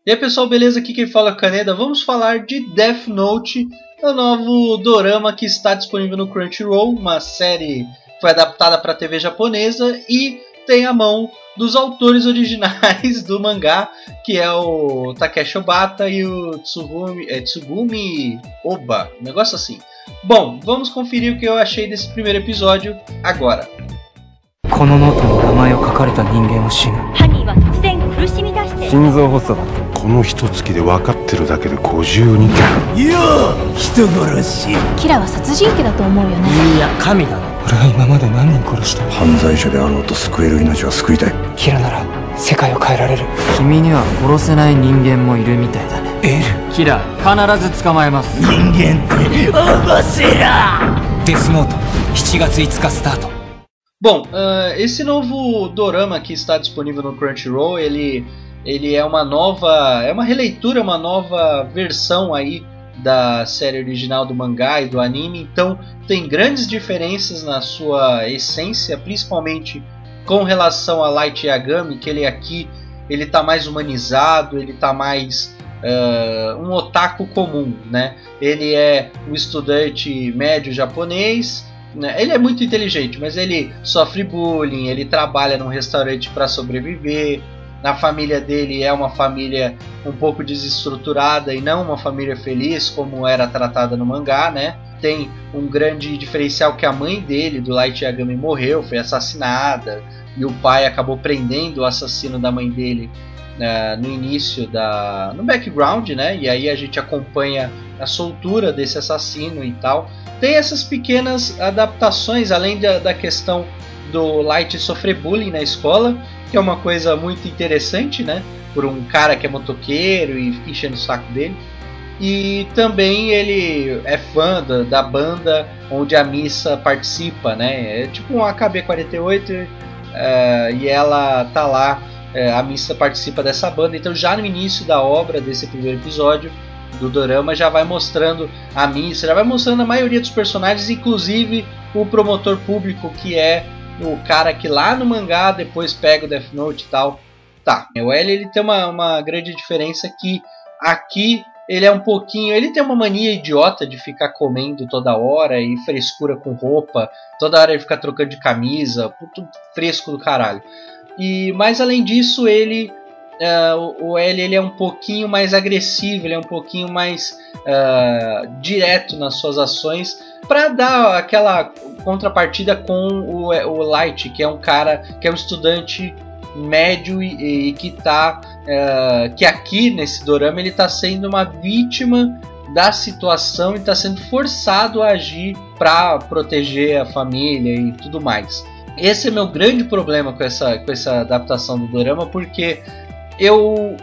E aí pessoal, beleza? Aqui quem fala é o Kaneda. Vamos falar de Death Note, o novo dorama que está disponível no Crunchyroll, uma série que foi adaptada para a TV japonesa e tem a mão dos autores originais do mangá, que é o Takeshi Obata e o Tsugumi Oba, um negócio assim. Bom, vamos conferir o que eu achei desse primeiro episódio agora. このノートに名前を書かれた人間は死ぬ。犯人は突然苦しみ出して。心臓発作だった。この一月で分かってるだけで52件。いや人殺し。キラは殺人鬼だと思うよね。いや神だな。俺は今まで何人殺した。犯罪者であろうと救える命は救いたい。キラなら世界を変えられる。君には殺せない人間もいるみたいだね。キラ必ず捕まえます。人間って面白い。デスノート7月5日スタート。Bom, esse novo dorama que está disponível no Crunchyroll, ele é uma releitura, uma nova versão aí da série original do mangá e do anime, então tem grandes diferenças na sua essência, principalmente com relação a Light Yagami, que ele tá mais humanizado, ele tá mais um otaku comum, né? Ele é um estudante médio japonês. Ele é muito inteligente, mas ele sofre bullying, ele trabalha num restaurante para sobreviver. A família dele é uma família um pouco desestruturada e não uma família feliz como era tratada no mangá, né? Tem um grande diferencial que a mãe dele, do Light Yagami, morreu, foi assassinada, e o pai acabou prendendo o assassino da mãe dele no início no background, né? E aí a gente acompanha a soltura desse assassino e tal. Tem essas pequenas adaptações, além da questão do Light sofrer bullying na escola, que é uma coisa muito interessante, né? Por um cara que é motoqueiro e fica enchendo o saco dele. E também ele é fã da banda onde a Missa participa, né? É tipo um AKB48 e ela tá lá, a Missa participa dessa banda. Então já no início da obra, desse primeiro episódio do dorama, já vai mostrando a Missa, já vai mostrando a maioria dos personagens, inclusive o promotor público, que é o cara que lá no mangá depois pega o Death Note e tal. Tá, o L ele tem uma grande diferença, que aqui ele é um pouquinho, ele tem uma mania idiota de ficar comendo toda hora e frescura com roupa, toda hora ele fica trocando de camisa, puto fresco do caralho. Mas além disso, o L ele é um pouquinho mais agressivo, ele é um pouquinho mais direto nas suas ações, para dar aquela contrapartida com o Light, que é um cara que é um estudante médio e que aqui nesse dorama ele está sendo uma vítima da situação e está sendo forçado a agir para proteger a família e tudo mais. Esse é meu grande problema com essa adaptação do dorama, porque eu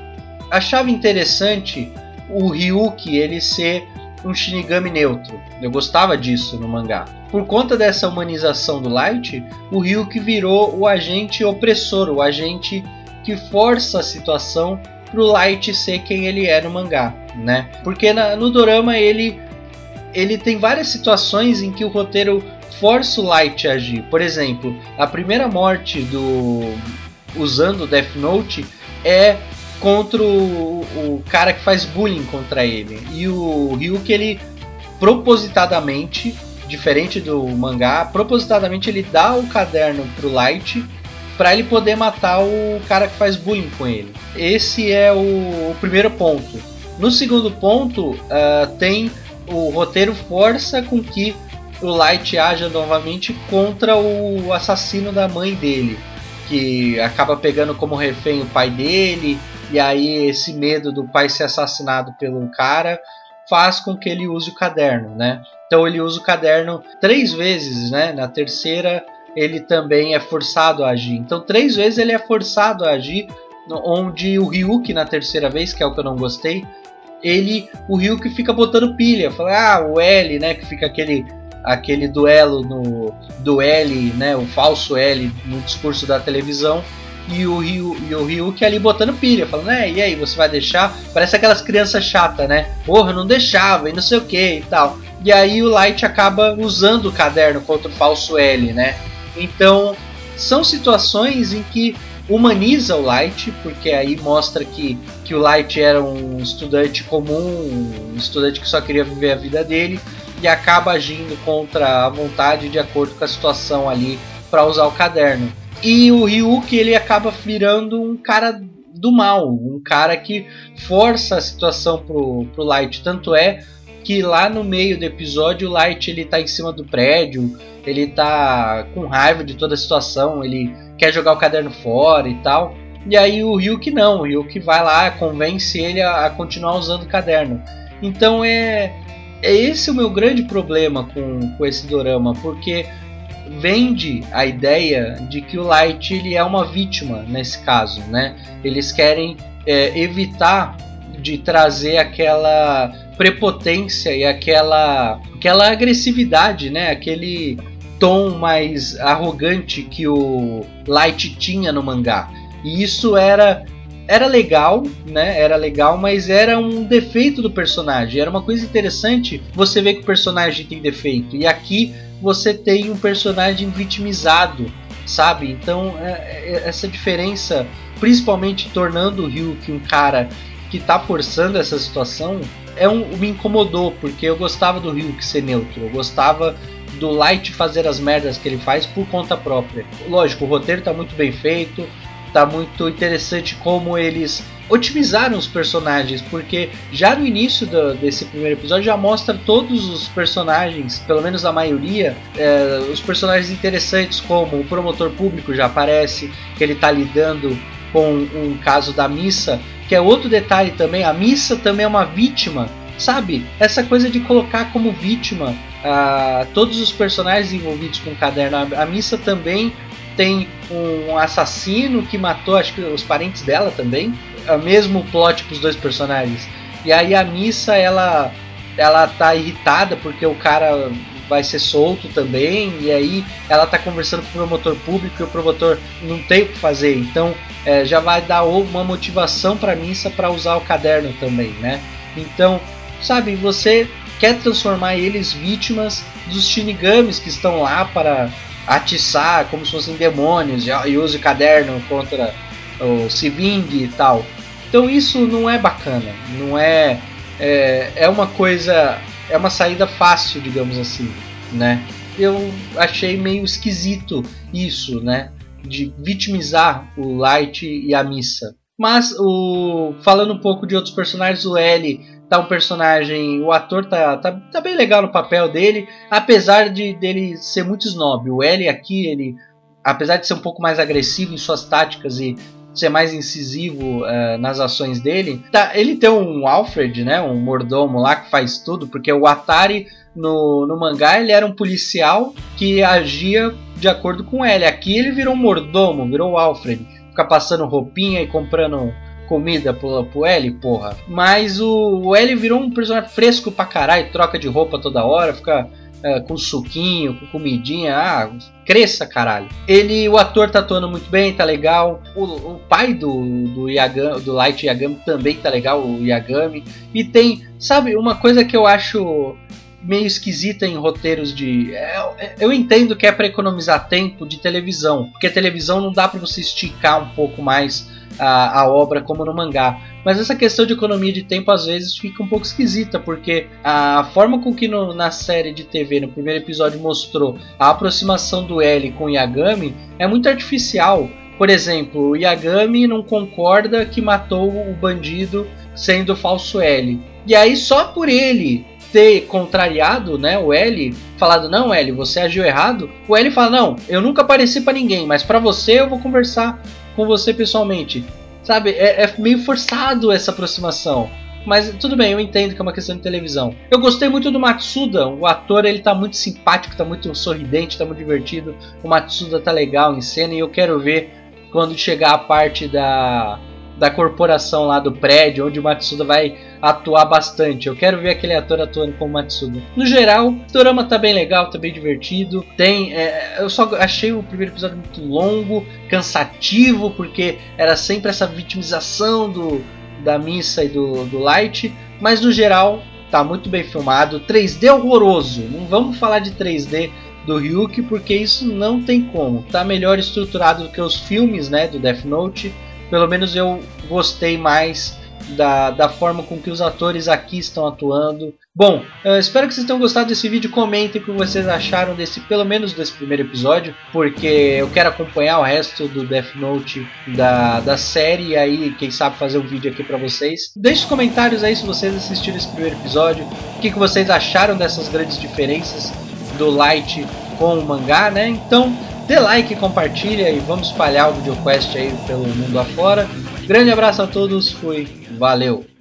achava interessante o Ryuki ele ser um Shinigami neutro. Eu gostava disso no mangá. Por conta dessa humanização do Light, o Ryuki virou o agente opressor, o agente que força a situação para o Light ser quem ele é no mangá, né? Porque no dorama ele tem várias situações em que o roteiro força o Light a agir. Por exemplo, a primeira morte usando o Death Note é contra o cara que faz bullying contra ele. E o Ryuki, ele propositadamente, diferente do mangá, propositadamente ele dá o caderno pro Light para ele poder matar o cara que faz bullying com ele. Esse é o primeiro ponto. No segundo ponto, tem o roteiro força com que o Light haja novamente contra o assassino da mãe dele, que acaba pegando como refém o pai dele, e aí esse medo do pai ser assassinado pelo cara faz com que ele use o caderno, né? Então ele usa o caderno 3 vezes, né? Na terceira ele também é forçado a agir. Então 3 vezes ele é forçado a agir, onde o Ryuki na terceira vez, que é o que eu não gostei, o Ryuki fica botando pilha, fala, o L, né? Que fica aquele duelo do L, né, o falso L no discurso da televisão, e o Ryuki ali botando pilha, falando, e aí, você vai deixar? Parece aquelas crianças chatas, né? Porra, não deixava, e não sei o que e tal. E aí o Light acaba usando o caderno contra o falso L, né? Então, são situações em que humaniza o Light, porque aí mostra que o Light era um estudante comum, um estudante que só queria viver a vida dele, e acaba agindo contra a vontade de acordo com a situação ali para usar o caderno. E o Ryuki, ele acaba virando um cara do mal, um cara que força a situação pro Light. Tanto é que lá no meio do episódio o Light ele tá em cima do prédio, ele tá com raiva de toda a situação, ele quer jogar o caderno fora e tal. E aí o Ryuki não, o Ryuki vai lá, convence ele a continuar usando o caderno. Então é esse o meu grande problema com esse dorama, porque vende a ideia de que o Light ele é uma vítima nesse caso, né? Eles querem evitar de trazer aquela prepotência e aquela agressividade, né? Aquele tom mais arrogante que o Light tinha no mangá. E isso era legal, né? Era legal, mas era um defeito do personagem. Era uma coisa interessante você ver que o personagem tem defeito. E aqui você tem um personagem vitimizado, sabe? Então essa diferença, principalmente tornando o Ryuki um cara que tá forçando essa situação, me incomodou, porque eu gostava do Ryuki ser neutro, eu gostava do Light fazer as merdas que ele faz por conta própria. Lógico, o roteiro tá muito bem feito, tá muito interessante como eles otimizaram os personagens, porque já no início desse primeiro episódio já mostra todos os personagens, pelo menos a maioria, os personagens interessantes, como o promotor público já aparece, que ele tá lidando com um caso da Missa, que é outro detalhe também. A Missa também é uma vítima, sabe? Essa coisa de colocar como vítima todos os personagens envolvidos com o caderno. A Missa também tem um assassino que matou, acho que os parentes dela também. É o mesmo plot para os dois personagens. E aí a Missa, ela tá irritada porque o cara vai ser solto também. E aí ela tá conversando com o promotor público e o promotor não tem o que fazer. Então já vai dar uma motivação para a Missa para usar o caderno também, né? Então, sabe, você quer transformar eles vítimas dos Shinigamis que estão lá para atiçar como se fossem demônios e use o caderno contra o Siving e tal. Então isso não é bacana, não é uma coisa, é uma saída fácil, digamos assim, né? Eu achei meio esquisito isso, né? De vitimizar o Light e a Missa. Mas falando um pouco de outros personagens, o L tá um personagem, o ator tá bem legal no papel dele, apesar dele ser muito snob. O L aqui, ele, apesar de ser um pouco mais agressivo em suas táticas e ser mais incisivo nas ações dele, ele tem um Alfred, né, um mordomo lá que faz tudo, porque o Atari no mangá ele era um policial que agia de acordo com ele. Aqui ele virou um mordomo, virou o Alfred, fica passando roupinha e comprando comida pro L, porra. Mas o L virou um personagem fresco pra caralho, troca de roupa toda hora, fica com suquinho, com comidinha, cresça, caralho. O ator tá atuando muito bem, tá legal. O pai do Light Yagami também tá legal, o Yagami. E tem, sabe, uma coisa que eu acho meio esquisita em roteiros eu entendo que é para economizar tempo de televisão, porque a televisão não dá para você esticar um pouco mais a obra como no mangá. Mas essa questão de economia de tempo às vezes fica um pouco esquisita, porque a forma com que na série de TV, no primeiro episódio, mostrou a aproximação do L com o Yagami é muito artificial. Por exemplo, o Yagami não concorda que matou o bandido sendo o falso L. E aí só por ele ter contrariado, né, o L, falado, não, L, você agiu errado, o L fala, não, eu nunca apareci pra ninguém, mas pra você eu vou conversar com você pessoalmente. Sabe, é meio forçado essa aproximação. Mas tudo bem, eu entendo que é uma questão de televisão. Eu gostei muito do Matsuda, o ator, ele tá muito simpático, tá muito sorridente, tá muito divertido. O Matsuda tá legal em cena e eu quero ver quando chegar a parte da corporação lá do prédio, onde o Matsuda vai atuar bastante. Eu quero ver aquele ator atuando como Matsuda. No geral, o dorama tá bem legal, tá bem divertido. Eu só achei o primeiro episódio muito longo, cansativo, porque era sempre essa vitimização da Missa e do Light. Mas no geral, tá muito bem filmado. 3D horroroso. Não vamos falar de 3D do Ryuki, porque isso não tem como. Tá melhor estruturado do que os filmes, né, do Death Note. Pelo menos eu gostei mais da forma com que os atores aqui estão atuando. Bom, eu espero que vocês tenham gostado desse vídeo. Comentem o que vocês acharam pelo menos desse primeiro episódio, porque eu quero acompanhar o resto do Death Note da série, e aí quem sabe fazer um vídeo aqui pra vocês. Deixe os comentários aí se vocês assistiram esse primeiro episódio, o que vocês acharam dessas grandes diferenças do Light com o mangá, né? Então dê like, compartilha e vamos espalhar o VideoQuest aí pelo mundo afora. Grande abraço a todos, fui, valeu!